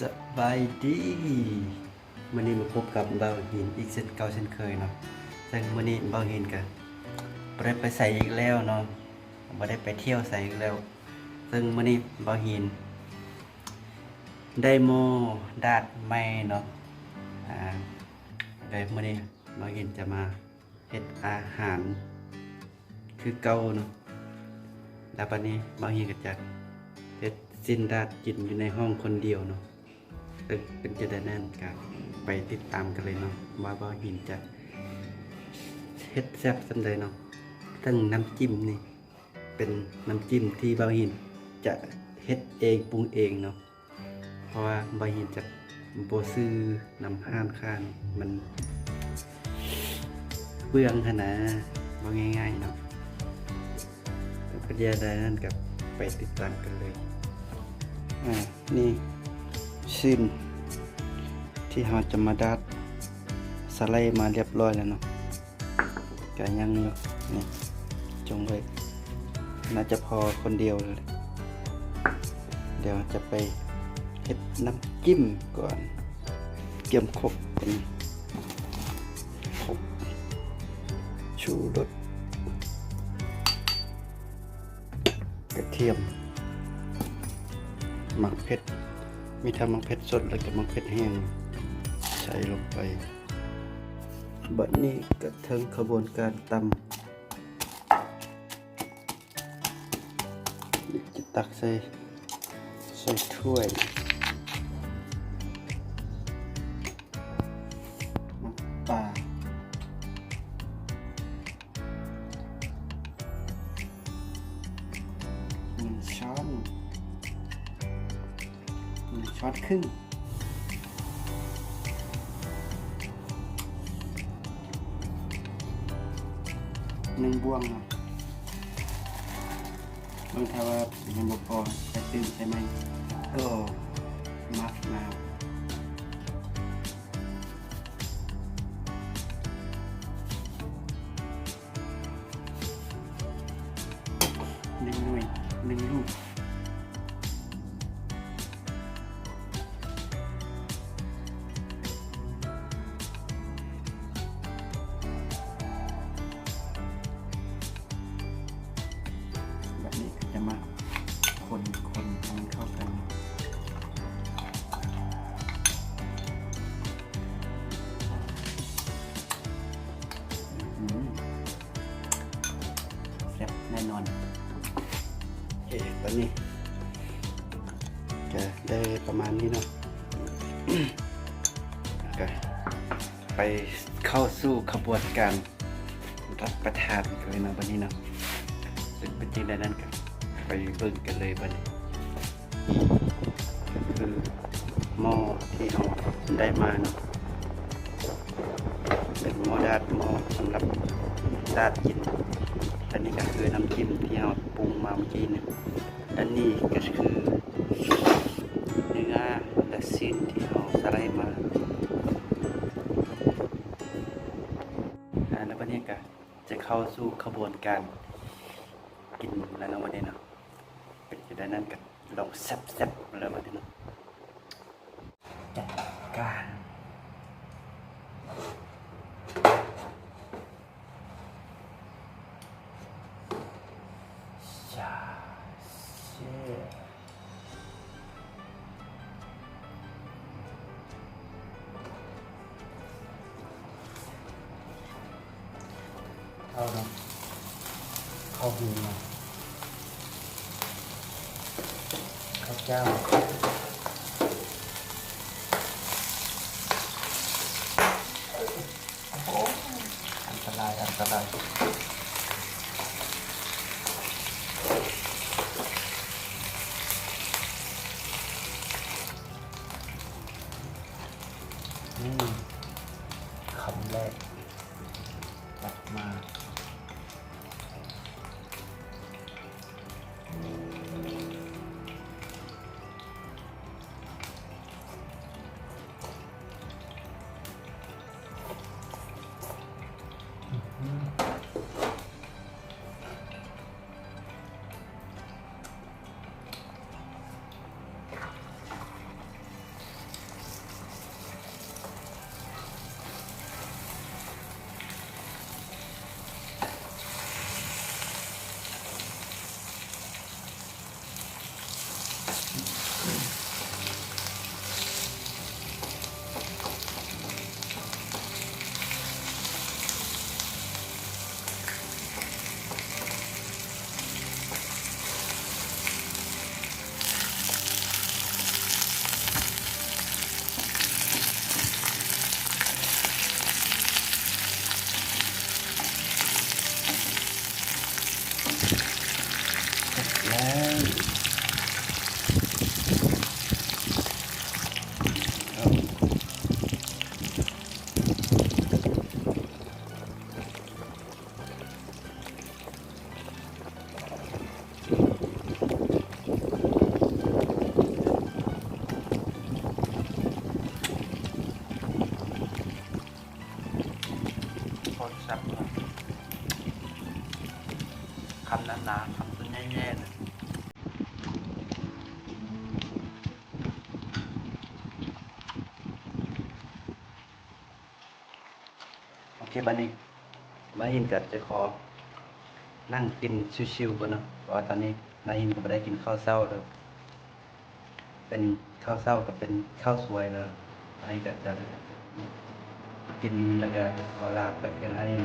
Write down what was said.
สบายดีวันนี้มาพบกับเบาหินอีกเช่นเก่าเช่นเคยเนาะซึ่งวันนี้เบาหินกันไม่ได้ไปใส่อีกแล้วเนาะไม่ได้ไปเที่ยวใส่อีกแล้ว ซึ่งวันนี้เบาหินได้โมดาดไม่เนาะเลยวันนี้เบาหินจะมาเฮ็ดอาหารคือเก่าเนาะแล้ววันนี้เบาหินก็จะเฮ็ดซินดาดกินอยู่ในห้องคนเดียวเนาะเป็นจะได้แน่นกันไปติดตามกันเลยเนาะว่าบ่หินจะเฮ็ดแซ่บสำใดเนาะทั้งน้ำจิ้มนี่เป็นน้ำจิ้มที่บ่หินจะเฮ็ดเองปรุงเองเนาะเพราะว่าบ่หินจะบ่ซื้อน้ำห้านค้านมันเปลืองขนาดบ่ง่ายๆเนาะก็จะได้นั่นกับไปติดตามกันเลยนี่ซินที่เราจะมาดัดสไลด์มาเรียบร้อยแล้วเนาะก็ยังอยู่นี่จงไว้น่าจะพอคนเดียวเลยเดี๋ยวจะไปเฮ็ดน้ำจิ้มก่อนเตรียมครบเป็นครบชูรสกระเทียมหมักเผ็ดมีทั้งมังเผ็ดสดและก็มังเผ็ดแห้งใส่ลงไปบัดนี้ก็ถึงขบวนการตำจะตักใส่ถ้วยน้ำปลา1 ช้อนครึ่ง1 บ่วงเนาะบางถ้าว่ายังบ่พอไปตื่นใช่ไหมก็มักน้ำ1 หน่วย1 ลูกจะมาคนให้มันเข้ากันแซ่บแน่นอนโอเคตอนนี้จะได้ประมาณนี้เนาะ ไปเข้าสู่ขบวนการรับประทานกันเลยนะวันนี้เนาะซึ่งเป็นจริงในนั้นกันไปเบิ่งกันเลยบัดนี้คือหม้อที่เราได้มาเนาะเป็นหม้อสำหรับดาดกินอันนี้ก็คือน้ำจิ้มที่เราปรุงมาเมื่อกี้เนี่ยอันนี้ก็คือเนื้อและซีนที่เราสไลด์มาแล้ววันนี้ก็จะเข้าสู่ขบวนการกินแล้วเนาะวันนี้เนาะเป็นจะได้นั่นกันลองแซ่บๆเลยวันนี้เนาะจัดการชาเช่เข้าเนาะเข้าหูเนาะข้าวเจ้าอันตรายคำแรกตัดมา คลิปอันนี้มาหินกัจะขอนั่งกินชิวๆก่อนเนาะเพราะว่าตอนนี้นาหินก็ไม่ได้กินข้าวเช้าเลยเป็นข้าวเช้ากับเป็นข้าวสวยเลยนาหินก็จะกินแล้วก็ขอลาไปกันนาหิน